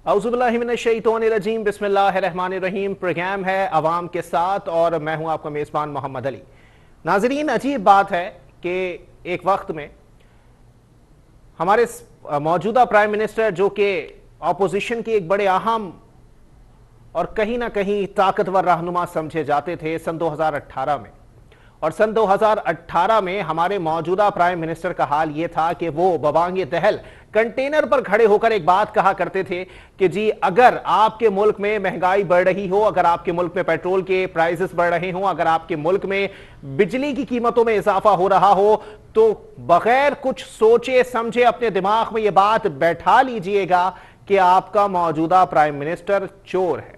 औज़ुबिल्लाहिमिनश्शैतानिर्रजीम बिस्मिल्लाहिर्रहमानिर्रहीम। प्रोग्राम है अवाम के साथ और मैं हूं आपका मेज़बान मोहम्मद अली। नाजरीन, अजीब बात है कि एक वक्त में हमारे मौजूदा प्राइम मिनिस्टर, जो कि ऑपोजिशन के एक बड़े अहम और कहीं ना कहीं ताकतवर रहनुमा समझे जाते थे सन 2018 में, और सन 2018 में हमारे मौजूदा प्राइम मिनिस्टर का हाल यह था कि वो बबांगे दहल कंटेनर पर खड़े होकर एक बात कहा करते थे कि जी, अगर आपके मुल्क में महंगाई बढ़ रही हो, अगर आपके मुल्क में पेट्रोल के प्राइसेस बढ़ रहे हो, अगर आपके मुल्क में बिजली की कीमतों में इजाफा हो रहा हो, तो बगैर कुछ सोचे समझे अपने दिमाग में यह बात बैठा लीजिएगा कि आपका मौजूदा प्राइम मिनिस्टर चोर है।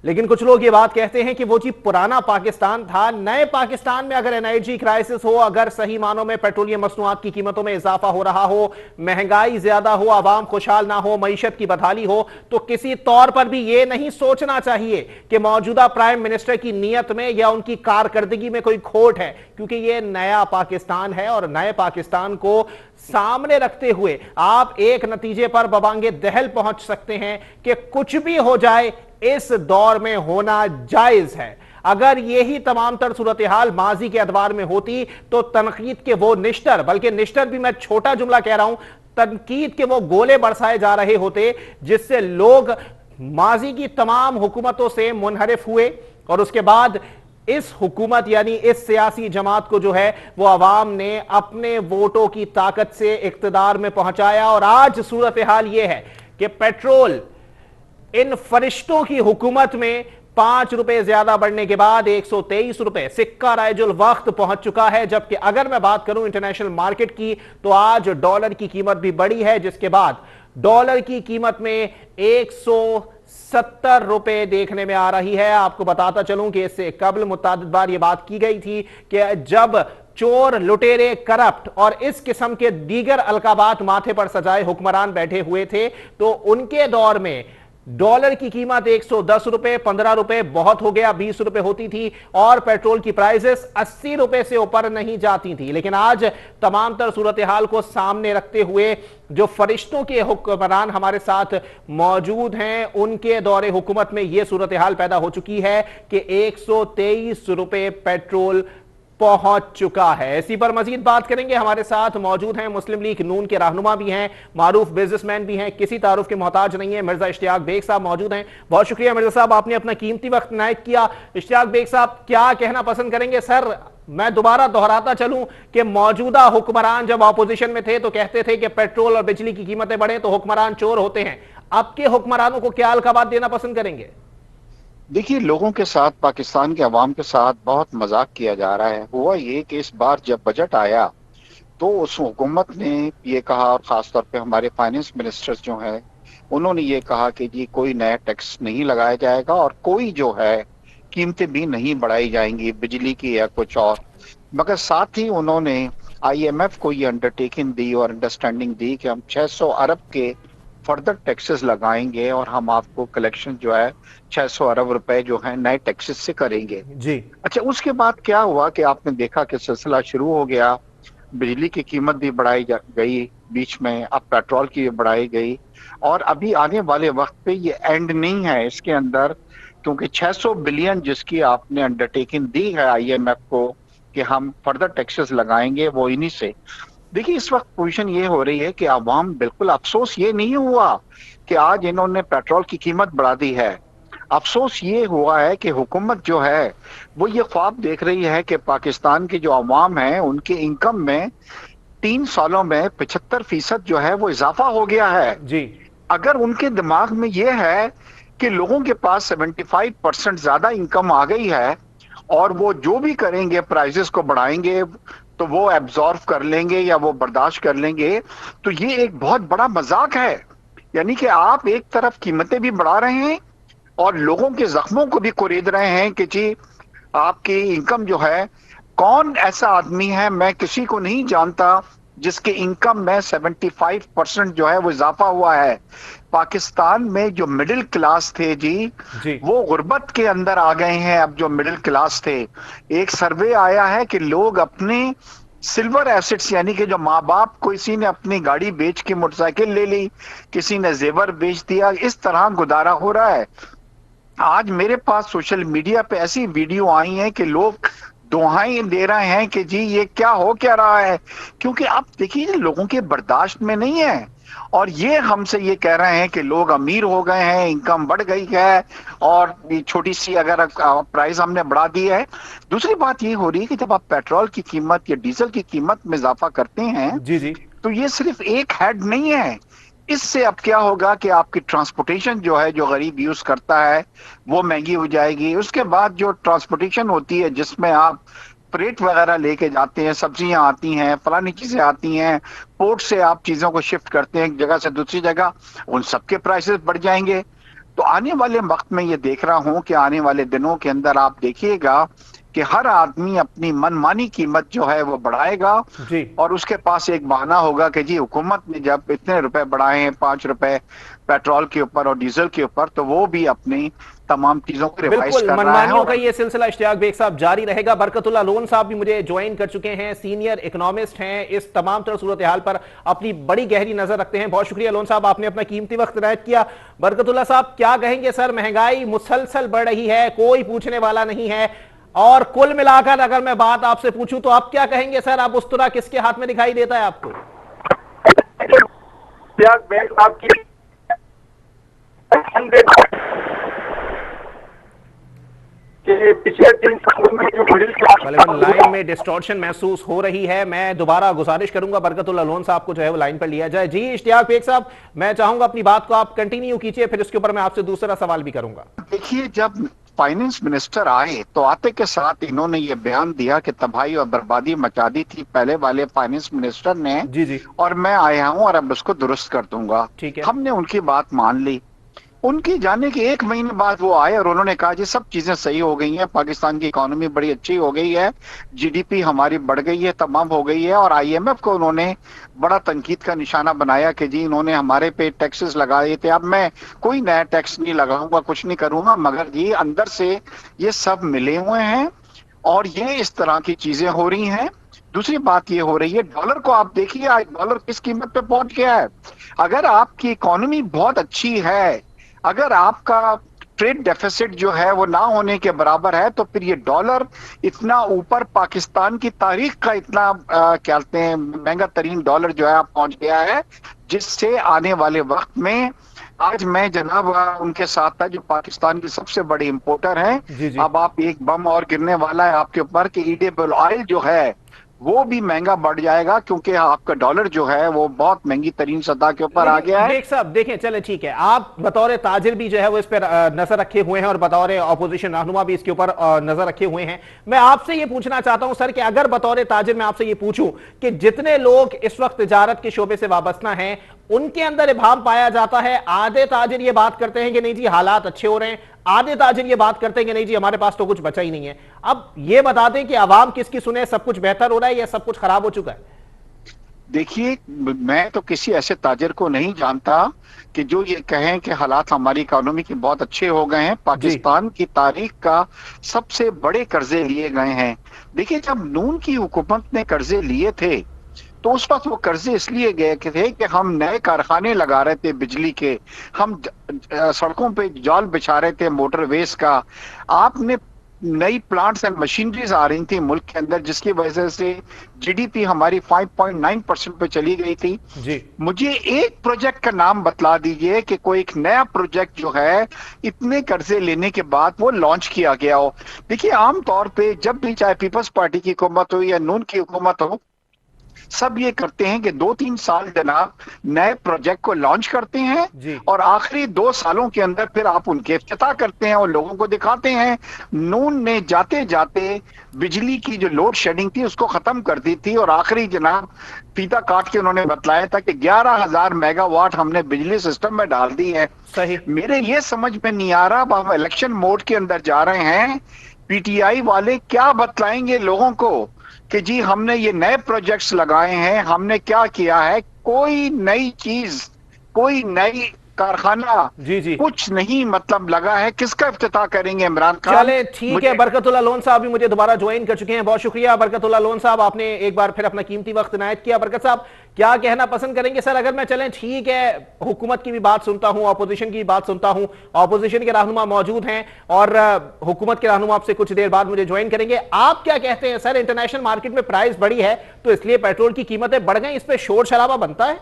लेकिन कुछ लोग ये बात कहते हैं कि वो जी पुराना पाकिस्तान था। नए पाकिस्तान में अगर एनर्जी क्राइसिस हो, अगर सही मानों में पेट्रोलियम मसनूआत की कीमतों में इजाफा हो रहा हो, महंगाई ज्यादा हो, आवाम खुशहाल ना हो, मईशत की बदहाली हो, तो किसी तौर पर भी ये नहीं सोचना चाहिए कि मौजूदा प्राइम मिनिस्टर की नीयत में या उनकी कारकर्दगी में कोई खोट है, क्योंकि ये नया पाकिस्तान है और नए पाकिस्तान को सामने रखते हुए आप एक नतीजे पर बबांगे दहल पहुंच सकते हैं कि कुछ भी हो जाए, इस दौर में होना जायज है। अगर यही तमाम तर सूरत हाल माजी के अदवार में होती तो तनकीद के वो निश्तर, बल्कि निश्तर भी मैं छोटा जुमला कह रहा हूं, तनकीद के वो गोले बरसाए जा रहे होते जिससे लोग माजी की तमाम हुकूमतों से मुनहरिफ हुए और उसके बाद इस हुकूमत यानी इस सियासी जमात को जो है वो अवाम ने अपने वोटों की ताकत से इक्तदार में पहुंचाया। और आज सूरत हाल यह है कि पेट्रोल इन फरिश्तों की हुकूमत में 5 रुपए ज्यादा बढ़ने के बाद 123 रुपए सिक्का राइजुल वक्त पहुंच चुका है। जबकि अगर मैं बात करूं इंटरनेशनल मार्केट की, तो आज डॉलर की कीमत भी बढ़ी है, जिसके बाद डॉलर की कीमत में 170 रुपए देखने में आ रही है। आपको बताता चलूं कि इससे कबल मुतादिद बार यह बात की गई थी कि जब चोर, लुटेरे, करप्ट और इस किस्म के दीगर अलकाबात माथे पर सजाए हुक्मरान बैठे हुए थे, तो उनके दौर में डॉलर की कीमत 110 रुपए, 15 रुपए बहुत हो गया, 20 रुपए होती थी और पेट्रोल की प्राइसेस 80 रुपए से ऊपर नहीं जाती थी। लेकिन आज तमाम तर सूरत हाल को सामने रखते हुए जो फरिश्तों के हुक्मरान हमारे साथ मौजूद हैं, उनके दौरे हुकूमत में यह सूरत हाल पैदा हो चुकी है कि 123 रुपए पेट्रोल पहुंच चुका है। इसी पर मजीद बात करेंगे। हमारे साथ मौजूद हैं मुस्लिम लीग नून के रहनुमा भी हैं, मारूफ बिजनेसमैन भी हैं, किसी तारुफ के मोहताज नहीं है, मिर्जा इश्तियाक बेग साहब मौजूद हैं। बहुत शुक्रिया मिर्जा साहब, आपने अपना कीमती वक्त इनायत किया। इश्तियाक बेग साहब, क्या कहना पसंद करेंगे? सर, मैं दोबारा दोहराता चलूं कि मौजूदा हुक्मरान जब ऑपोजिशन में थे तो कहते थे कि पेट्रोल और बिजली की कीमतें बढ़े तो हुक्मरान चोर होते हैं। अब के हुक्मरानों को क्या अलकाबात देना पसंद करेंगे? देखिए, लोगों के साथ, पाकिस्तान के अवाम के साथ बहुत मजाक किया जा रहा है। हुआ ये कि इस बार जब बजट आया तो उस हुकूमत ने ये कहा, और खासतौर पे हमारे फाइनेंस मिनिस्टर्स जो हैं उन्होंने ये कहा कि जी कोई नया टैक्स नहीं लगाया जाएगा और कोई जो है कीमतें भी नहीं बढ़ाई जाएंगी, बिजली की या कुछ और। मगर साथ ही उन्होंने IMF को ये अंडरटेकिंग दी और अंडरस्टैंडिंग दी कि हम 600 अरब के फर्दर टैक्सेस लगाएंगे और हम आपको कलेक्शन जो है 600 अरब रुपए जो है नए टैक्सेस से करेंगे जी। अच्छा, उसके बाद क्या हुआ कि आपने देखा कि सिलसिला शुरू हो गया। बिजली की कीमत भी बढ़ाई गई बीच में, अब पेट्रोल की भी बढ़ाई गई और अभी आने वाले वक्त पे ये एंड नहीं है इसके अंदर, क्योंकि 600 बिलियन जिसकी आपने अंडरटेकिंग दी है IMF को कि हम फर्दर टैक्सेस लगाएंगे, वो इन्हीं से। देखिए, इस वक्त पोजीशन ये हो रही है कि अवाम, बिल्कुल अफसोस ये नहीं हुआ कि आज इन्होंने पेट्रोल की कीमत बढ़ा दी है। अफसोस ये हुआ है कि हुकूमत जो है वो ये ख्वाब देख रही है कि पाकिस्तान की जो अवाम है उनके इनकम में 3 सालों में 75% जो है वो इजाफा हो गया है जी। अगर उनके दिमाग में ये है कि लोगों के पास 75% ज्यादा इनकम आ गई है और वो जो भी करेंगे, प्राइसेस को बढ़ाएंगे, तो वो एब्जॉर्व कर लेंगे या वो बर्दाश्त कर लेंगे, तो ये एक बहुत बड़ा मजाक है। यानी कि आप एक तरफ कीमतें भी बढ़ा रहे हैं और लोगों के जख्मों को भी कुरेद रहे हैं कि जी आपकी इनकम जो है, कौन ऐसा आदमी है, मैं किसी को नहीं जानता जिसके इनकम में 75% जो है वो इजाफा हुआ है। पाकिस्तान में जो मिडिल क्लास थे जी, वो गुर्बत के अंदर आ गए हैं। अब जो मिडिल क्लास थे, एक सर्वे आया है कि लोग अपने सिल्वर एसेट्स, यानी कि जो माँ बाप, किसी ने अपनी गाड़ी बेच के मोटरसाइकिल ले ली, किसी ने जेवर बेच दिया, इस तरह गुजारा हो रहा है। आज मेरे पास सोशल मीडिया पे ऐसी वीडियो आई हैं कि लोग दुहाई दे रहे हैं कि जी ये क्या हो क्या रहा है, क्योंकि आप देखिए लोगों के बर्दाश्त में नहीं है। और ये हमसे ये कह रहे हैं कि लोग अमीर हो गए हैं, इनकम बढ़ गई है, और ये छोटी सी अगर प्राइस हमने बढ़ा दी है। दूसरी बात ये हो रही है कि जब आप पेट्रोल की कीमत या डीजल की कीमत में इजाफा करते हैं, जी जी। तो ये सिर्फ एक हेड नहीं है। इससे अब क्या होगा कि आपकी ट्रांसपोर्टेशन जो है, जो गरीब यूज करता है, वो महंगी हो जाएगी। उसके बाद जो ट्रांसपोर्टेशन होती है जिसमें आप फ्रेट वगैरह लेके जाते हैं, सब्जियां आती हैं, फलानी चीजें आती हैं, पोर्ट से आप चीजों को शिफ्ट करते हैं एक जगह से दूसरी जगह, उन सबके प्राइसेस बढ़ जाएंगे। तो आने वाले वक्त में ये देख रहा हूं कि आने वाले दिनों के अंदर आप देखिएगा कि हर आदमी अपनी मनमानी कीमत जो है वो बढ़ाएगा, जी। और उसके पास एक बहाना होगा कि जी हुकूमत ने जब इतने रुपए बढ़ाए हैं, 5 रुपए पेट्रोल के ऊपर और डीजल के ऊपर, तो वो भी अपनी तमाम चीजों को रिवाइज बिल्कुल, कर रहा है। मनमानियों और का ये सिलसिला इश्तियाक बेग साहब जारी रहेगा। बरकतुल्लाह लोन साहब भी मुझे ज्वाइन कर चुके हैं, सीनियर इकोनॉमिस्ट हैं, इस तमाम तरह सूरत हाल पर अपनी बड़ी गहरी नजर रखते हैं। बहुत शुक्रिया लोन साहब, आपने अपना कीमती वक्त इनायत किया। बरकतुल्लाह साहब क्या कहेंगे सर, महंगाई मुसलसल बढ़ रही है, कोई पूछने वाला नहीं है, और कुल मिलाकर अगर मैं बात आपसे पूछूं तो आप क्या कहेंगे सर, अब उस तरह किसके हाथ में दिखाई देता है आपको? पिछले 3 सालों में जो मिडिल क्लास लाइन में डिस्टॉर्शन महसूस हो रही है। मैं दोबारा गुजारिश करूंगा बरकतुल्लाह लोन साहब को जो है वो लाइन पर लिया जाए। जी इश्तियाक बेग साहब, मैं चाहूंगा अपनी बात को आप कंटिन्यू कीजिए, फिर उसके ऊपर मैं आपसे दूसरा सवाल भी करूंगा। देखिए, जब फाइनेंस मिनिस्टर आए तो आते के साथ इन्होंने ये बयान दिया कि तबाही और बर्बादी मचा दी थी पहले वाले फाइनेंस मिनिस्टर ने, जी जी, और मैं आया हूं और अब उसको दुरुस्त कर दूंगा। ठीक है। हमने उनकी बात मान ली। उनके जाने के 1 महीने बाद वो आए और उन्होंने कहा जी सब चीजें सही हो गई हैं, पाकिस्तान की इकोनॉमी बड़ी अच्छी हो गई है, जीडीपी हमारी बढ़ गई है, तमाम हो गई है। और आईएमएफ को उन्होंने बड़ा तनकीद का निशाना बनाया कि जी इन्होंने हमारे पे टैक्सेस लगाए थे, अब मैं कोई नया टैक्स नहीं लगाऊंगा, कुछ नहीं करूंगा, मगर ये अंदर से ये सब मिले हुए हैं और ये इस तरह की चीजें हो रही हैं। दूसरी बात ये हो रही है, डॉलर को आप देखिए, आज डॉलर किस कीमत पे पहुंच गया है। अगर आपकी इकोनॉमी बहुत अच्छी है, अगर आपका ट्रेड डेफिसिट जो है वो ना होने के बराबर है, तो फिर ये डॉलर इतना ऊपर, पाकिस्तान की तारीख का इतना क्या कहते हैं महंगा तरीन डॉलर जो है पहुंच गया है, जिससे आने वाले वक्त में, आज मैं जनाब उनके साथ था जो पाकिस्तान की सबसे बड़ी इंपोर्टर है, अब आप एक बम और गिरने वाला है आपके ऊपर कि ईडेबल ऑयल जो है वो भी महंगा बढ़ जाएगा, क्योंकि आपका डॉलर जो है वो बहुत महंगी तरीन सतह के ऊपर आ गया है। बेग साहब देखें, चले ठीक है, आप बतौर ताजिर भी जो है वो इस पर नजर रखे हुए हैं और बतौर ऑपोजिशन रहनुमा भी इसके ऊपर नजर रखे हुए हैं। मैं आपसे ये पूछना चाहता हूं सर कि अगर बतौर ताजिर मैं आपसे ये पूछूं कि जितने लोग इस वक्त तिजारत के शोबे से वाबस्ता हैं, उनके अंदर इबाम पाया जाता है, आधे ताजिर ये बात करते हैं कि नहीं जी हालात अच्छे हो रहे हैं, आधे ताजिर ये बात करते हैं कि नहीं जी हमारे पास तो कुछ बचा ही नहीं है। अब ये बता दें कि आवाम किसकी सुने, सब कुछ बेहतर हो रहा है या सब कुछ खराब हो चुका है? देखिए, मैं तो किसी ऐसे ताजिर को नहीं जानता कि जो ये कहें कि हालात हमारी इकोनॉमी के बहुत अच्छे हो गए हैं। पाकिस्तान की तारीख का सबसे बड़े कर्जे लिए गए हैं। देखिए, जब नून की हुकूमत ने कर्जे लिए थे तो उस वक्त वो कर्जे इसलिए गए थे कि हम नए कारखाने लगा रहे थे बिजली के, हम सड़कों पे जाल बिछा रहे थे मोटरवेज का, आपने नई प्लांट्स एंड मशीनरीज आ रही थी मुल्क के अंदर, जिसकी वजह से जीडीपी हमारी 5.9% पे चली गई थी जी। मुझे एक प्रोजेक्ट का नाम बतला दीजिए कि कोई एक नया प्रोजेक्ट जो है इतने कर्जे लेने के बाद वो लॉन्च किया गया हो। देखिए, आमतौर पे जब भी चाहे पीपल्स पार्टी की हुकूमत हो या नून की हुकूमत हो, सब ये करते हैं कि 2-3 साल जनाब नए प्रोजेक्ट को लॉन्च करते हैं और आखिरी 2 सालों के अंदर फिर आप उनके इफ्तिताह करते हैं और लोगों को दिखाते हैं। नून ने जाते जाते बिजली की जो लोड शेडिंग थी उसको खत्म कर दी थी और आखिरी जनाब फीता काट के उन्होंने बतलाया था कि 11,000 मेगावाट हमने बिजली सिस्टम में डाल दी है। सही। मेरे ये समझ में नहीं आ रहा, अब हम इलेक्शन मोड के अंदर जा रहे हैं, पीटीआई वाले क्या बतलाएंगे लोगों को कि जी हमने ये नए प्रोजेक्ट्स लगाए हैं, हमने क्या किया है। कोई नई चीज, कोई नई कारखाना, जी जी, कुछ नहीं मतलब लगा है। किसका इफ्तिताह करेंगे इमरान खान? चले ठीक है। बरकतुल्लाह लोन साहब भी मुझे दोबारा ज्वाइन कर चुके हैं, बहुत शुक्रिया बरकतुल्लाह लोन साहब, आपने एक बार फिर अपना कीमती वक्त इनायत किया। बरकत साहब क्या कहना पसंद करेंगे? सर अगर मैं चलें, ठीक है, हुकूमत की भी बात सुनता हूं, ऑपोजिशन की बात सुनता हूं, ऑपोजिशन के रहनुमा मौजूद हैं और हुकूमत के रहनुमा आपसे कुछ देर बाद मुझे ज्वाइन करेंगे। आप क्या कहते हैं सर? इंटरनेशनल मार्केट में प्राइस बढ़ी है तो इसलिए पेट्रोल की कीमतें बढ़ गई, इस पर शोर शराबा बनता है?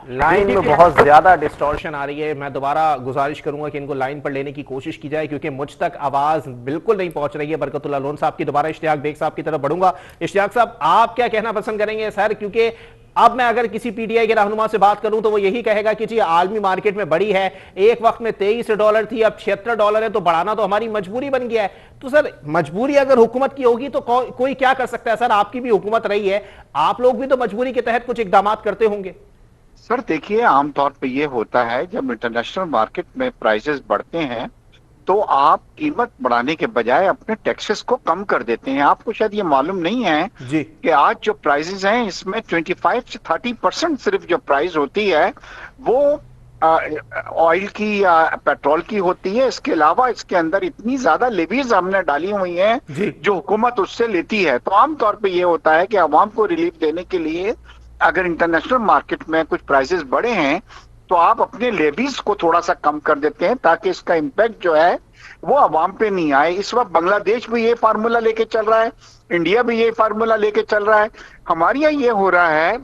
लाइन में बहुत ज्यादा डिस्टॉर्शन आ रही है, मैं दोबारा गुजारिश करूंगा कि इनको लाइन पर लेने की कोशिश की जाए क्योंकि मुझ तक आवाज बिल्कुल नहीं पहुंच रही है बरकतुल्लाह लोन साहब की। दोबारा इश्तियाक बेग साहब की तरफ बढ़ूंगा। इश्तियाक साहब आप क्या कहना पसंद करेंगे सर? क्योंकि अब मैं अगर किसी पीटीआई के रहनुमा से बात करूं तो वो यही कहेगा कि जी आलमी मार्केट में बढ़ी है, एक वक्त में $23 थी, अब $76 है, तो बढ़ाना तो हमारी मजबूरी बन गया है। तो सर मजबूरी अगर हुकूमत की होगी तो कोई क्या कर सकता है? सर आपकी भी हुकूमत रही है, आप लोग भी तो मजबूरी के तहत कुछ इकदाम करते होंगे। सर देखिए, आमतौर पे ये होता है जब इंटरनेशनल मार्केट में प्राइसेस बढ़ते हैं तो आप कीमत बढ़ाने के बजाय अपने टैक्सेस को कम कर देते हैं। आपको शायद ये मालूम नहीं है जी कि आज जो प्राइसेस हैं इसमें 25 से 30% सिर्फ जो प्राइस होती है वो ऑयल की या पेट्रोल की होती है। इसके अलावा इसके अंदर इतनी ज्यादा लेवीज हमने डाली हुई हैं जी जो हुकूमत उससे लेती है। तो आमतौर पे ये होता है कि अवाम को रिलीफ देने के लिए अगर इंटरनेशनल मार्केट में कुछ प्राइसेस बढ़े हैं तो आप अपने लेवीज को थोड़ा सा कम कर देते हैं ताकि इसका इम्पैक्ट जो है वो अवाम पे नहीं आए। इस वक्त बांग्लादेश भी ये फार्मूला लेके चल रहा है, इंडिया भी ये फार्मूला लेके चल रहा है। हमारे यहाँ ये हो रहा है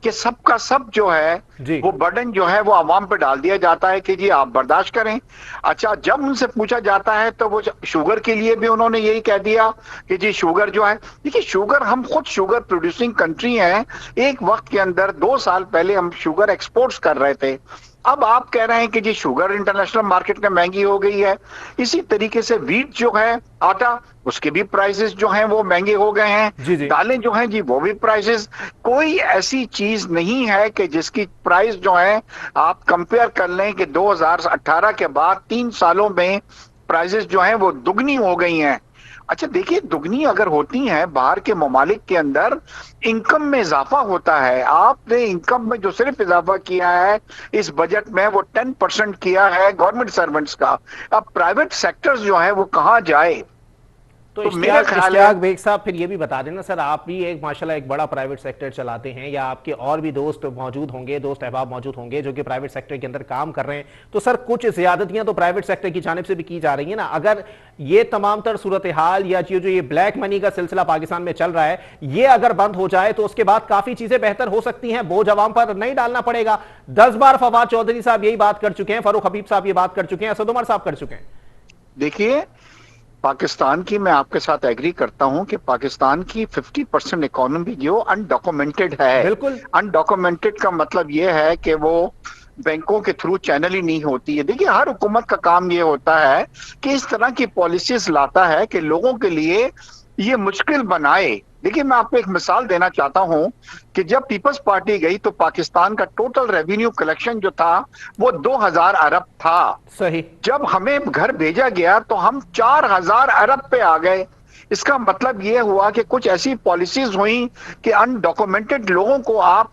कि सबका सब जो है जी वो बर्डन जो है वो अवाम पे डाल दिया जाता है कि जी आप बर्दाश्त करें। अच्छा, जब उनसे पूछा जाता है तो वो शुगर के लिए भी उन्होंने यही कह दिया कि जी शुगर जो है, देखिए शुगर, हम खुद शुगर प्रोड्यूसिंग कंट्री हैं। एक वक्त के अंदर 2 साल पहले हम शुगर एक्सपोर्ट्स कर रहे थे। अब आप कह रहे हैं कि जी शुगर इंटरनेशनल मार्केट में महंगी हो गई है। इसी तरीके से व्हीट जो है, आटा, उसके भी प्राइसेस जो हैं वो महंगे हो गए हैं। जी जी दालें जो हैं जी वो भी प्राइसेस, कोई ऐसी चीज नहीं है कि जिसकी प्राइस जो है आप कंपेयर कर लें कि 2018 के बाद 3 सालों में प्राइसेस जो हैं वो दुगनी हो गई हैं। अच्छा देखिए, दुगनी अगर होती हैं, बाहर के ममालिक के अंदर इनकम में इजाफा होता है। आपने इनकम में जो सिर्फ इजाफा किया है इस बजट में वो 10% किया है गवर्नमेंट सर्वेंट्स का। अब प्राइवेट सेक्टर्स जो है वो कहाँ जाए? तो मेरा ख्याल है इश्तियाक बेग साहब फिर ये भी बता देना सर, आप भी एक माशाल्लाह एक बड़ा प्राइवेट सेक्टर चलाते हैं या आपके और भी दोस्त मौजूद होंगे, दोस्त अहबाब मौजूद होंगे जो कि प्राइवेट सेक्टर के अंदर काम कर रहे हैं, तो सर कुछ ज्यादतियां तो प्राइवेट सेक्टर की जानिब से भी की जा रही है ना। अगर ये तमाम तर सूरत हाल या जो ये ब्लैक मनी का सिलसिला पाकिस्तान में चल रहा है ये अगर बंद हो जाए तो उसके बाद काफी चीजें बेहतर हो सकती हैं, बोझ अवाम पर नहीं डालना पड़ेगा। 10 बार फवाद चौधरी साहब यही बात कर चुके हैं, फारूक हबीब साहब ये बात कर चुके हैं, असद उमर साहब कर चुके हैं। देखिए, पाकिस्तान की, मैं आपके साथ एग्री करता हूं कि पाकिस्तान की 50% इकोनॉमी जो अनडॉक्यूमेंटेड है। बिल्कुल अनडॉक्यूमेंटेड का मतलब यह है कि वो बैंकों के थ्रू चैनल ही नहीं होती है। देखिए, हर हुकूमत का काम ये होता है कि इस तरह की पॉलिसीज लाता है कि लोगों के लिए ये मुश्किल बनाए। देखिए, मैं आपको एक मिसाल देना चाहता हूं कि जब पीपल्स पार्टी गई तो पाकिस्तान का टोटल रेवेन्यू कलेक्शन जो था वो 2000 अरब था। सही। जब हमें घर भेजा गया तो हम 4000 अरब पे आ गए। इसका मतलब ये हुआ कि कुछ ऐसी पॉलिसीज हुई कि अनडॉक्यूमेंटेड लोगों को आप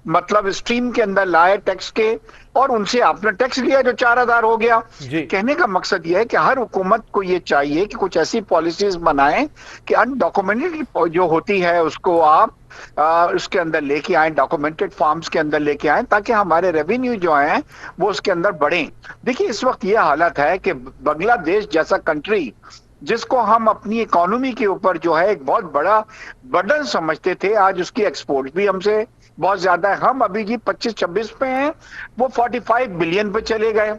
मतलब स्ट्रीम के अंदर लाए टैक्स के, और उनसे आपने टैक्स लिया जो 4000 हो गया। जी कहने का मकसद यह है कि हर हुकूमत को ये चाहिए कि कुछ ऐसी पॉलिसीज बनाएं कि अनडॉक्यूमेंटेड जो होती है उसको आप उसके अंदर लेके आए, डॉक्यूमेंटेड फॉर्म्स के अंदर लेके आए, ताकि हमारे रेवेन्यू जो है वो उसके अंदर बढ़े। देखिए, इस वक्त ये हालत है कि बांग्लादेश जैसा कंट्री जिसको हम अपनी इकोनॉमी के ऊपर जो है एक बहुत बड़ा बर्डन समझते थे, आज उसकी एक्सपोर्ट भी हमसे बहुत ज्यादा है। हम अभी जी 25-26 पे हैं, वो 45 बिलियन पे चले गए।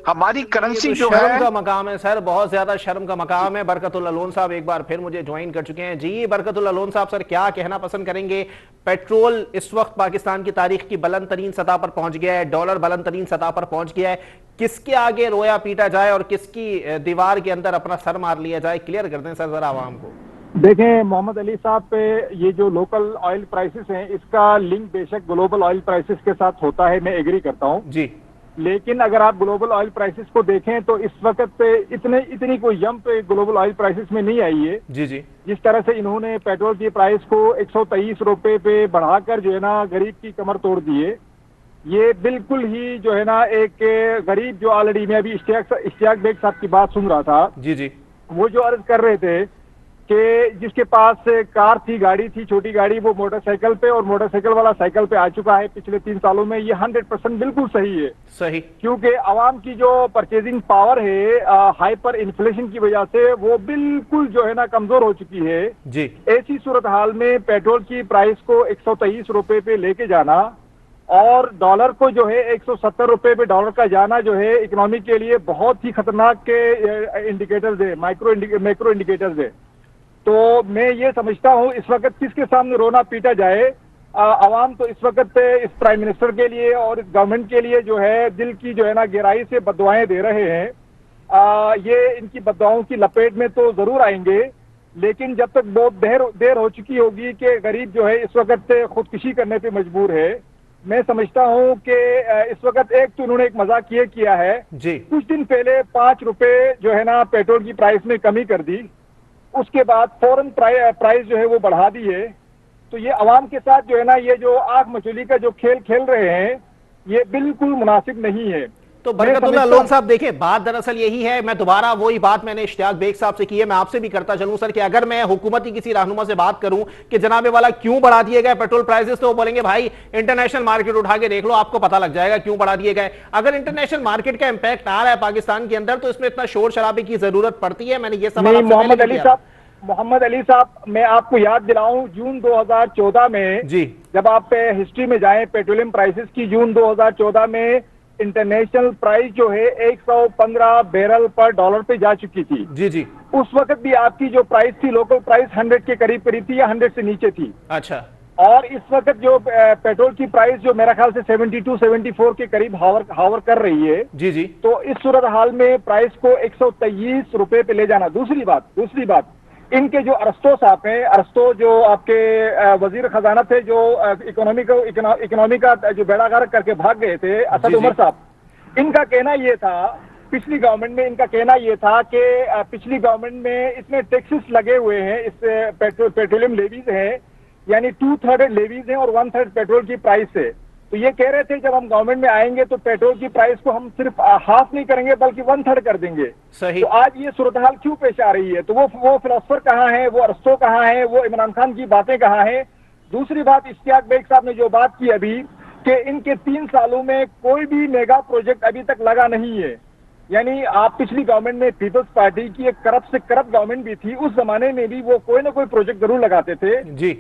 हमारी करेंसी जो शर्म है, का मकाम है सर, बहुत ज्यादा शर्म का मकाम है। बरकतुल्लाह लोन साहब एक बार फिर मुझे ज्वाइन कर चुके हैं। जी बरकतुल्लाह लोन साहब, सर क्या कहना पसंद करेंगे? पेट्रोल इस वक्त पाकिस्तान की तारीख की बुलंद तरीन सतह पर पहुंच गया है, डॉलर बुलंद तरीन सतह पर पहुंच गया है। किसके आगे रोया पीटा जाए और किसकी दीवार के अंदर अपना सर मार लिया जाए? क्लियर कर दें सर जरा आवाम को। देखें मोहम्मद अली साहब पे, ये जो लोकल ऑयल प्राइसेस हैं इसका लिंक बेशक ग्लोबल ऑयल प्राइसेस के साथ होता है, मैं एग्री करता हूँ। जी लेकिन अगर आप ग्लोबल ऑयल प्राइसेस को देखें तो इस वक्त इतनी कोई जंप ग्लोबल ऑयल प्राइसेस में नहीं आई है। जी जी। जिस तरह से इन्होंने पेट्रोल की प्राइस को 123 रुपए पे बढ़ाकर जो है ना गरीब की कमर तोड़ दिए, ये बिल्कुल ही जो है ना एक गरीब जो ऑलरेडी, मैं अभी इश्तियाक बेग साहब की बात सुन रहा था, जी जी। वो जो अर्ज कर रहे थे कि जिसके पास कार थी, गाड़ी थी, छोटी गाड़ी, वो मोटरसाइकिल पे, और मोटरसाइकिल वाला साइकिल पे आ चुका है पिछले 3 सालों में, ये 100% बिल्कुल सही है। सही। क्योंकि आवाम की जो परचेजिंग पावर है हाइपर इन्फ्लेशन की वजह से वो बिल्कुल जो है ना कमजोर हो चुकी है जी। ऐसी सूरत हाल में पेट्रोल की प्राइस को 123 रुपए पे लेके जाना और डॉलर को जो है 170 रुपए पे डॉलर का जाना जो है इकोनॉमी के लिए बहुत ही खतरनाक के इंडिकेटर्स है, मैक्रो इंडिकेटर्स है। तो मैं ये समझता हूँ इस वक्त किसके सामने रोना पीटा जाए, आवाम तो इस वक्त इस प्राइम मिनिस्टर के लिए और इस गवर्नमेंट के लिए जो है दिल की जो है ना गहराई से बद्दुआएं दे रहे हैं। ये इनकी बद्दुआओं की लपेट में तो जरूर आएंगे, लेकिन जब तक बहुत देर हो चुकी होगी कि गरीब जो है इस वक्त खुदकुशी करने पे मजबूर है। मैं समझता हूँ कि इस वक्त एक तो उन्होंने एक मजाक ये किया है जी। कुछ दिन पहले 5 रुपए जो है ना पेट्रोल की प्राइस में कमी कर दी, उसके बाद फौरन प्राइस जो है वो बढ़ा दी है। तो ये अवाम के साथ जो है ना ये जो आग मचोली का जो खेल खेल रहे हैं ये बिल्कुल मुनासिब नहीं है। तो बरकतुल्लाह लोन साहब देखें, बात दरअसल यही है, मैं दोबारा वही बात मैंने इश्तियाक बेग साहब से की है, मैं आपसे भी करता चलूं सर, कि अगर मैं हुकूमत की किसी रहनुमा से बात करूं कि जनाबे वाला क्यों बढ़ा दिए गए पेट्रोल प्राइसेस, तो वो बोलेंगे भाई इंटरनेशनल मार्केट उठा के देख लो, आपको पता लग जाएगा क्यों बढ़ा दिए गए। अगर इंटरनेशनल मार्केट का इंपैक्ट आ रहा है पाकिस्तान के अंदर तो इसमें इतना शोर शराबे की जरूरत पड़ती है। मैंने ये सवाल मोहम्मद अली साहब, मैं आपको याद दिलाऊं जून 2014 में जी, जब आप हिस्ट्री में जाएं पेट्रोलियम प्राइसेस की, जून 2014 में इंटरनेशनल प्राइस जो है 115 बैरल पर डॉलर पे जा चुकी थी। जी जी। उस वक्त भी आपकी जो प्राइस थी लोकल प्राइस 100 के करीब थी या 100 से नीचे थी। अच्छा। और इस वक्त जो पेट्रोल की प्राइस जो मेरा ख्याल से 72-74 के करीब हावर कर रही है। जी जी। तो इस सूरत हाल में प्राइस को 123 रुपए पे ले जाना। दूसरी बात इनके जो अरस्तो साहब हैं, अरस्तो जो आपके वजीर खजाना थे, जो इकोनॉमी का जो बेड़ा गर्क करके भाग गए थे, असद उमर साहब, इनका कहना ये था पिछली गवर्नमेंट में, इनका कहना ये था कि पिछली गवर्नमेंट में इतने टैक्सेस लगे हुए हैं, इस पेट्रोलियम लेवीज हैं, यानी 2/3 लेवीज हैं और 1/3 पेट्रोल की प्राइस है। तो ये कह रहे थे जब हम गवर्नमेंट में आएंगे तो पेट्रोल की प्राइस को हम सिर्फ हाफ नहीं करेंगे बल्कि 1/3 कर देंगे। सही। तो आज ये सूरत हाल क्यों पेश आ रही है? तो वो फिलोसफर कहाँ है, वो अरस्तो कहाँ है, वो इमरान खान की बातें कहाँ हैं? दूसरी बात, इश्तियाक बेग साहब ने जो बात की अभी कि इनके 3 सालों में कोई भी मेगा प्रोजेक्ट अभी तक लगा नहीं है, यानी आप पिछली गवर्नमेंट में पीपल्स पार्टी की एक करप्ट से करप्ट गवर्नमेंट भी थी, उस जमाने में भी वो कोई ना कोई प्रोजेक्ट जरूर लगाते थे।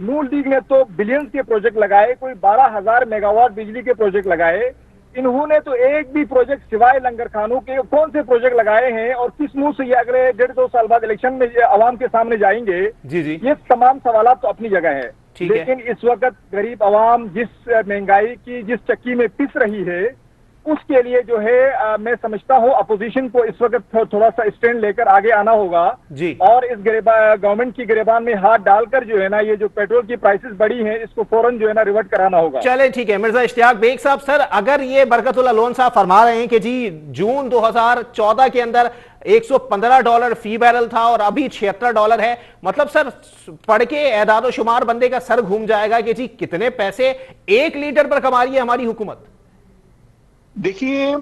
नून लीग ने तो बिलियंस के प्रोजेक्ट लगाए, कोई 12,000 मेगावाट बिजली के प्रोजेक्ट लगाए। इन्होंने तो एक भी प्रोजेक्ट सिवाय लंगर खानों के कौन से प्रोजेक्ट लगाए हैं और किस मुंह से ये अगले 1.5-2 साल बाद इलेक्शन में ये आवाम के सामने जाएंगे? जी जी। ये तमाम सवाल तो अपनी जगह है, लेकिन इस वक्त गरीब आवाम जिस महंगाई की जिस चक्की में पिस रही है उसके लिए जो है मैं समझता हूँ अपोजिशन को इस वक्त थोड़ा सा स्टैंड लेकर आगे आना होगा जी। और इस गवर्नमेंट की गिरबान में हाथ डालकर जो है ना ये जो पेट्रोल की प्राइसेस बढ़ी हैं इसको फौरन जो है ना रिवर्ट कराना होगा। चले ठीक है मिर्जा इश्तियाक बेग साहब, सर अगर ये बरकतुल्लाह लोन साहब फरमा रहे हैं कि जी जून 2014 के अंदर $115 फी बैरल था और अभी $76 है, मतलब सर पढ़ के एदाद शुमार बंदे का सर घूम जाएगा कि जी कितने पैसे 1 लीटर पर कमा रही है हमारी हुकूमत। देखिए